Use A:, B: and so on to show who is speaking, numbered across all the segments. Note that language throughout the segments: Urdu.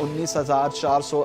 A: 19,400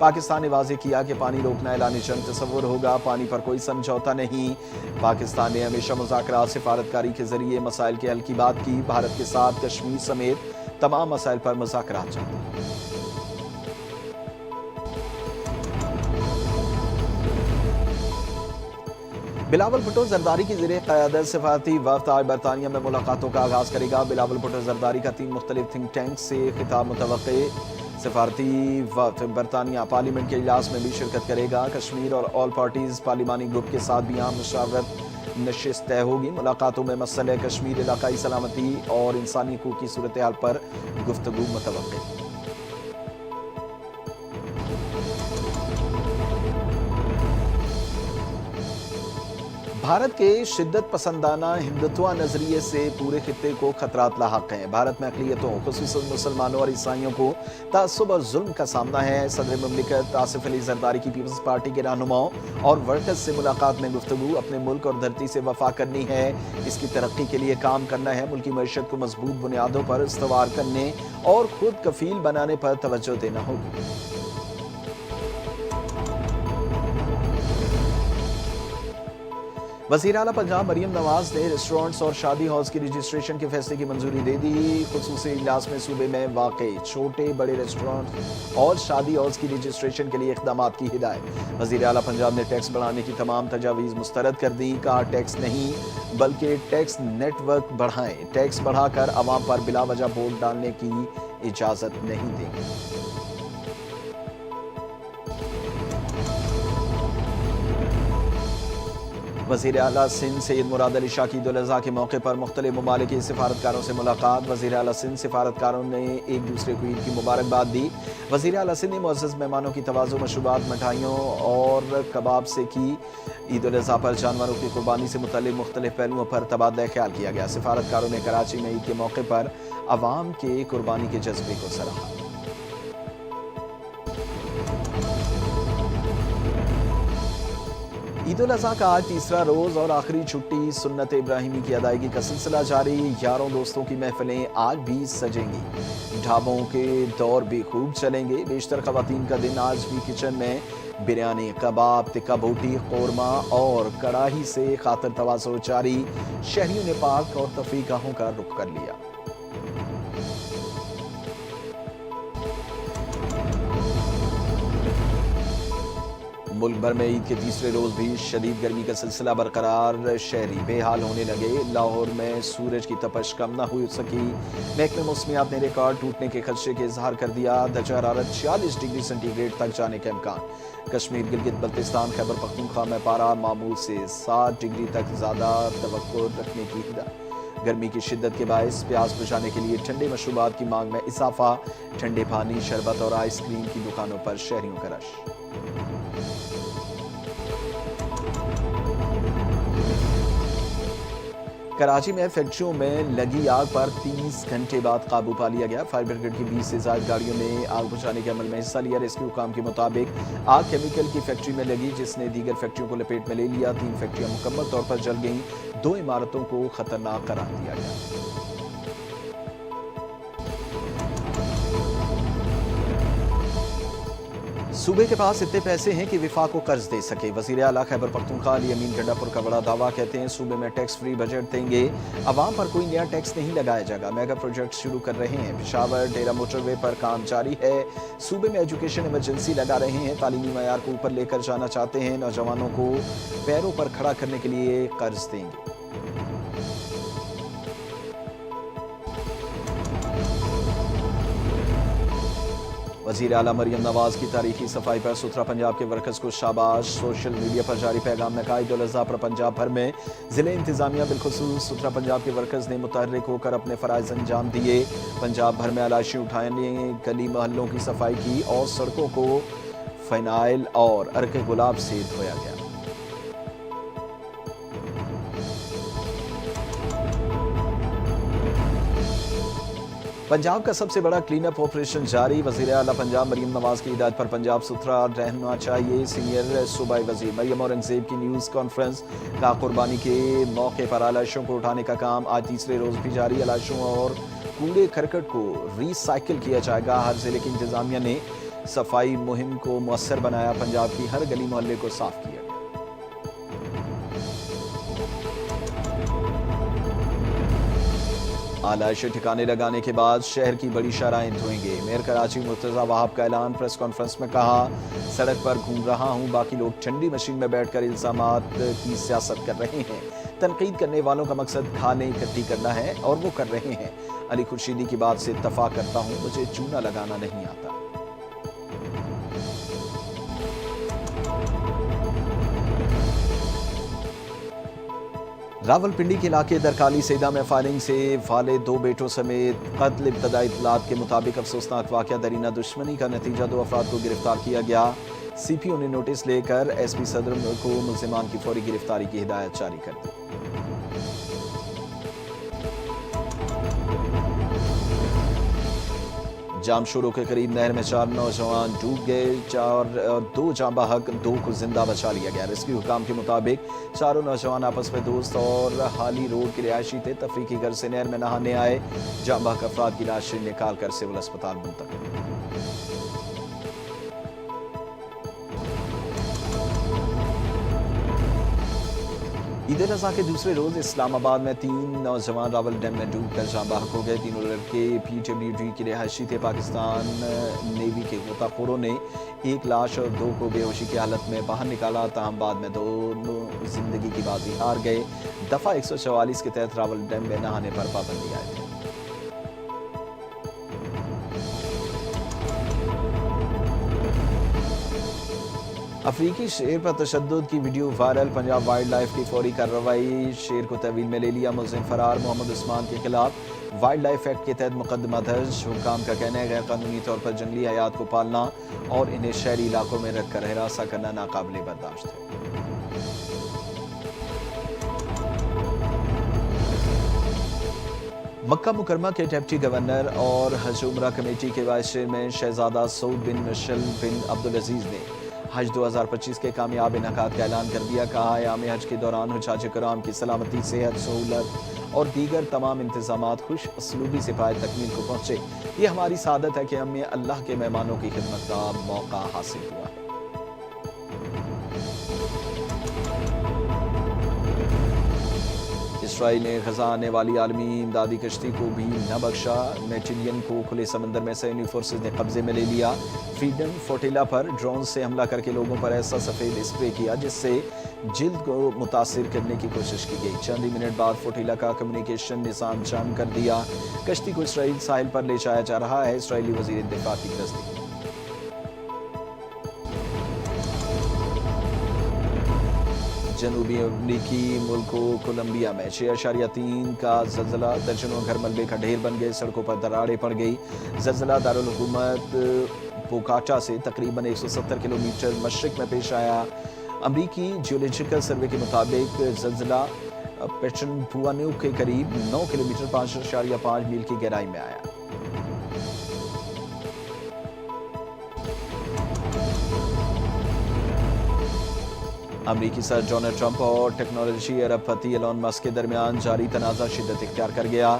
A: پاکستان نے واضح کیا کہ پانی روکنا اعلان جنگ تصور ہوگا، پانی پر کوئی سمجھوتا نہیں۔ پاکستان نے ہمیشہ مذاکرات سفارتکاری کے ذریعے مسائل کے حل کی بات کی، بھارت کے ساتھ کشمیر سمیت تمام مسائل پر مذاکرات جاری۔ بلاول بھٹو زرداری کی زیر قیادت سفارتی وفد آج برطانیہ میں ملاقاتوں کا آغاز کرے گا۔ بلاول بھٹو زرداری کا 3 مختلف تھنک ٹینک سے خطاب متوقع۔ سفارتی وفد برطانیہ پارلیمنٹ کے اجلاس میں بھی شرکت کرے گا۔ کشمیر اور آل پارٹیز پارلیمانی گروپ کے ساتھ بھی عام مشاورت نشست طے ہوگی۔ ملاقاتوں میں مسئلہ کشمیر، علاقائی سلامتی اور انسانی حقوق کی صورتحال پر گفتگو متوقع۔ بھارت کے شدت پسندانہ ہندوتوا نظریے سے پورے خطے کو خطرات لاحق ہیں۔ بھارت میں اقلیتوں خصوصاً مسلمانوں اور عیسائیوں کو تعصب اور ظلم کا سامنا ہے۔ صدر مملکت آصف علی زرداری کی پیپلز پارٹی کے رہنماؤں اور ورکرز سے ملاقات میں گفتگو، اپنے ملک اور دھرتی سے وفا کرنی ہے، اس کی ترقی کے لیے کام کرنا ہے، ملکی معیشت کو مضبوط بنیادوں پر استوار کرنے اور خود کفیل بنانے پر توجہ دینا ہوگی۔ وزیر اعلیٰ پنجاب مریم نواز نے ریسٹورنٹس اور شادی ہالز کی رجسٹریشن کے فیصلے کی منظوری دے دی۔ خصوصی اجلاس میں صوبے میں واقع چھوٹے بڑے ریسٹورنٹس اور شادی ہالز کی رجسٹریشن کے لیے اقدامات کی ہدایت۔ وزیر اعلیٰ پنجاب نے ٹیکس بڑھانے کی تمام تجاویز مسترد کر دی، کہا ٹیکس نہیں بلکہ ٹیکس نیٹ ورک بڑھائیں، ٹیکس بڑھا کر عوام پر بلا وجہ بوجھ ڈالنے کی اجازت نہیں دیں گے۔ وزیر اعلیٰ سندھ سید مراد علی شاہ کی عید الاضحیٰ کے موقع پر مختلف ممالک کے سفارتکاروں سے ملاقات۔ وزیر اعلیٰ سندھ سفارتکاروں نے ایک دوسرے کو عید کی مبارکباد دی۔ وزیر اعلیٰ سندھ نے معزز مہمانوں کی تواضع، مشروبات، مٹھائیوں اور کباب سے کی۔ عید الاضحیٰ پر جانوروں کی قربانی سے متعلق مختلف پہلوؤں پر تبادلہ خیال کیا گیا۔ سفارتکاروں نے کراچی میں عید کے موقع پر عوام کے قربانی کے جذبے کو سراہا۔ عید الاضحیٰ کا آج تیسرا روز اور آخری چھٹی، سنت ابراہیمی کی ادائیگی کا سلسلہ جاری۔ یاروں دوستوں کی محفلیں آج بھی سجیں گی، ڈھابوں کے دور بھی خوب چلیں گے۔ بیشتر خواتین کا دن آج بھی کچن میں بریانی، کباب، تکہ بوٹی، قورمہ اور کڑاہی سے خاطر تواضع جاری۔ شہریوں نے پارک اور تفریح گاہوں کا رخ کر لیا۔ ملک بھر میں عید کے تیسرے روز بھی شدید گرمی کا سلسلہ برقرار، شہری بے حال ہونے لگے۔ لاہور میں سورج کی تپش کم نہ ہو سکی، محکمہ موسمیات نے ریکارڈ ٹوٹنے کے خدشے کا اظہار کر دیا۔ درجہ حرارت 46 ڈگری سینٹی گریڈ تک جانے کا امکان۔ کشمیر، گلگت بلتستان، خیبر پختونخوا میں پارہ معمول سے 7 ڈگری تک زیادہ توقع رکھنے کی ہدایت۔ گرمی کی شدت کے باعث پیاس بجھانے کے لیے ٹھنڈے مشروبات کی مانگ میں اضافہ، ٹھنڈے پانی، شربت اور آئس کریم کی دکانوں پر شہریوں کا رش۔ کراچی میں فیکٹریوں میں لگی آگ پر 30 گھنٹے بعد قابو پا لیا گیا۔ فائر بریگیڈ کی 20 سے زائد گاڑیوں نے آگ بجھانے کے عمل میں حصہ لیا۔ ریسکیو حکام کے مطابق آگ کیمیکل کی فیکٹری میں لگی، جس نے دیگر فیکٹریوں کو لپیٹ میں لے لیا۔ 3 فیکٹریاں مکمل طور پر جل گئیں، 2 عمارتوں کو خطرناک قرار دیا گیا۔ صوبے کے پاس اتنے پیسے ہیں کہ وفاق کو قرض دے سکے۔ وزیر اعلیٰ خیبر پختونخوا علی امین گنڈا پور کا بڑا دعویٰ، کہتے ہیں صوبے میں ٹیکس فری بجٹ دیں گے، عوام پر کوئی نیا ٹیکس نہیں لگایا جائے گا۔ میگا پروجیکٹ شروع کر رہے ہیں، پشاور ڈیرہ موٹر وے پر کام جاری ہے۔ صوبے میں ایجوکیشن ایمرجنسی لگا رہے ہیں، تعلیمی معیار کو اوپر لے کر جانا چاہتے ہیں، نوجوانوں کو پیروں پر کھڑا کرنے کے لیے قرض دیں گے۔ وزیر اعلیٰ مریم نواز کی تاریخی صفائی پر ستھرا پنجاب کے ورکرز کو شاباش۔ سوشل میڈیا پر جاری پیغام میں کہا عید الاضحیٰ پر پنجاب بھر میں ضلع انتظامیہ بالخصوص ستھرا پنجاب کے ورکرز نے متحرک ہو کر اپنے فرائض انجام دیے۔ پنجاب بھر میں علائشیں اٹھانے، گلی محلوں کی صفائی کی اور سڑکوں کو فینائل اور عرق گلاب سے دھویا گیا۔ پنجاب کا سب سے بڑا کلین اپ آپریشن جاری۔ وزیر اعلیٰ پنجاب مریم نواز کی ہدایت پر پنجاب ستھرا رہنا چاہیے۔ سینئر صوبائی وزیر مریم اورنگزیب کی نیوز کانفرنس کا قربانی کے موقع پر علائشوں کو اٹھانے کا کام آج تیسرے روز بھی جاری۔ علائشوں اور کوڑے کرکٹ کو ری سائیکل کیا جائے گا۔ ہر ضلع کی انتظامیہ نے صفائی مہم کو مؤثر بنایا، پنجاب کی ہر گلی محلے کو صاف کیا گیا۔ آلائش ٹھکانے لگانے کے بعد شہر کی بڑی شاہراہیں دھوئیں گے، میئر کراچی مرتضی وہاب کا اعلان۔ پریس کانفرنس میں کہا، سڑک پر گھوم رہا ہوں، باقی لوگ ٹھنڈی مشین میں بیٹھ کر الزامات کی سیاست کر رہے ہیں، تنقید کرنے والوں کا مقصد کھالیں اکٹھی کرنا ہے اور وہ کر رہے ہیں۔ علی خورشیدی کی بات سے اتفاق کرتا ہوں، مجھے چونا لگانا نہیں آتا۔ راولپنڈی کے علاقے درکالی سیدہ میں فائرنگ سے والد 2 بیٹوں سمیت قتل۔ ابتدائی اطلاعات کے مطابق افسوسناک واقعہ درینہ دشمنی کا نتیجہ، 2 افراد کو گرفتار کیا گیا۔ سی پی او نے نوٹس لے کر ایس پی صدر کو ملزمان کی فوری گرفتاری کی ہدایت جاری کر دی۔ جامشورو کے قریب نہر میں 4 نوجوان ڈوب گئے، 2 جاں بحق، 2 کو زندہ بچا لیا گیا۔ ریسکیو حکام کے مطابق چاروں نوجوان آپس میں دوست اور حالی روڈ کے رہائشی تھے، تفریحی گھر سے نہر میں نہانے آئے۔ جاں بحق افراد کی لاشیں نکال کر سول اسپتال منتقل۔ عید الاضحیٰ کے دوسرے روز اسلام آباد میں 3 نوجوان راول ڈیم میں ڈوب کر جاں بحق ہو گئے۔ تینوں لڑکے PWD کی رہائشی تھے۔ پاکستان نیوی کے غوطہ خوروں نے 1 لاش اور 2 کو بے ہوشی کی حالت میں باہر نکالا، تاہم بعد میں دونوں زندگی کی بازی ہار گئے۔ دفعہ 144 کے تحت راول ڈیم میں نہانے پر پابندی عائد ہے۔ افریقی شیر پر تشدد کی video viral, Punjab wildlife کی فوری کارروائی، شیر کو تحویل میں لے لیا، ملزم فرار۔ محمد عثمان کے خلاف وائلڈ لائف ایکٹ کے تحت مقدمہ درج۔ حکام کا کہنا ہے غیر قانونی طور پر جنگلی حیات کو پالنا اور انہیں شہری علاقوں میں رکھ کر ہراساں کرنا ناقابل برداشت ہے۔ مکہ مکرمہ کے ڈپٹی گورنر اور حج عمرہ کمیٹی کے وائس چیئرمین شہزادہ سعود بن مشل بن عبدالعزیز نے حج 2025 کے کامیاب انعقاد کا اعلان کر دیا۔ کہا، ایام حج کے دوران حجاج کرام کی سلامتی، صحت، سہولت اور دیگر تمام انتظامات خوش اسلوبی سے پائے تکمیل کو پہنچے۔ یہ ہماری سعادت ہے کہ ہمیں اللہ کے مہمانوں کی خدمت کا موقع حاصل ہوا ہے۔ اسرائیل نے غزہ آنے والی عالمی امدادی کشتی کو بھی نہ بخشا۔ میڈیٹرینین کو کھلے سمندر میں صہیونی فورسز نے قبضے میں لے لیا۔ فریڈم فلوٹیلا پر ڈرون سے حملہ کر کے لوگوں پر ایسا سفید اسپرے کیا جس سے جلد کو متاثر کرنے کی کوشش کی گئی۔ چند ہی منٹ بعد فلوٹیلا کا کمیونیکیشن نظام جام کر دیا۔ کشتی کو اسرائیل ساحل پر لے جایا جا رہا ہے۔ اسرائیلی وزیر دفاع کی تصدیق۔ جنوبی امریکی ملک کولمبیا میں 6.3 کا زلزلہ، درجنوں گھر ملبے کا ڈھیر بن گئے، سڑکوں پر دراڑیں پڑ گئی۔ زلزلہ دارالحکومت بوکاٹا سے تقریباً 170 کلومیٹر مشرق میں پیش آیا۔ امریکی جیولوجیکل سروے کے مطابق زلزلہ پیٹرن بوانو کے قریب 9 کلومیٹر 5.5 میل کی گہرائی میں آیا۔ امریکی صدر ڈونلڈ ٹرمپ اور ٹیکنالوجی ارب پتی ایلون مسک کے درمیان جاری تنازع شدت اختیار کر گیا۔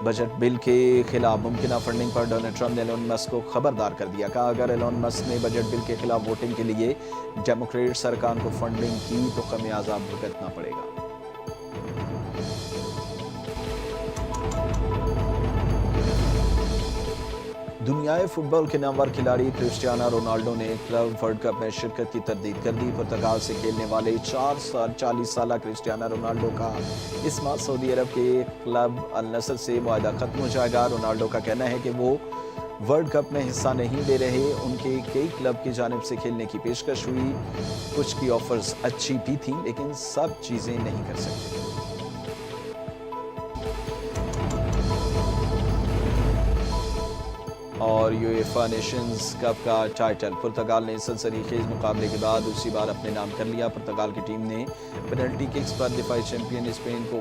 A: بجٹ بل کے خلاف ممکنہ فنڈنگ پر ڈونلڈ ٹرمپ نے ایلون مسک کو خبردار کر دیا۔ کہا، اگر ایلون مسک نے بجٹ بل کے خلاف ووٹنگ کے لیے ڈیموکریٹ سرکار کو فنڈنگ کی تو خمیازہ بھگتنا پڑے گا۔ دنیائے فٹ بال کے نامور کھلاڑی کرسٹیانو رونالڈو نے کلب ورلڈ کپ میں شرکت کی تردید کر دی۔ پرتگال سے کھیلنے والے 40 سالہ کرسٹیانو رونالڈو کا اس ماہ سعودی عرب کے کلب النصر سے معاہدہ ختم ہو جائے گا۔ رونالڈو کا کہنا ہے کہ وہ ورلڈ کپ میں حصہ نہیں لے رہے۔ ان کے کئی کلب کی جانب سے کھیلنے کی پیشکش ہوئی، کچھ کی آفرز اچھی بھی تھیں لیکن سب چیزیں نہیں کر سکتے۔ اور یویفا نیشنز کپ کا ٹائٹل پرتگال نے سنسنی خیز مقابلے کے بعد دوسری بار اپنے نام کر لیا۔ پرتگال کی ٹیم نے پینلٹی ککس پر دفاعی چیمپئن اسپین کو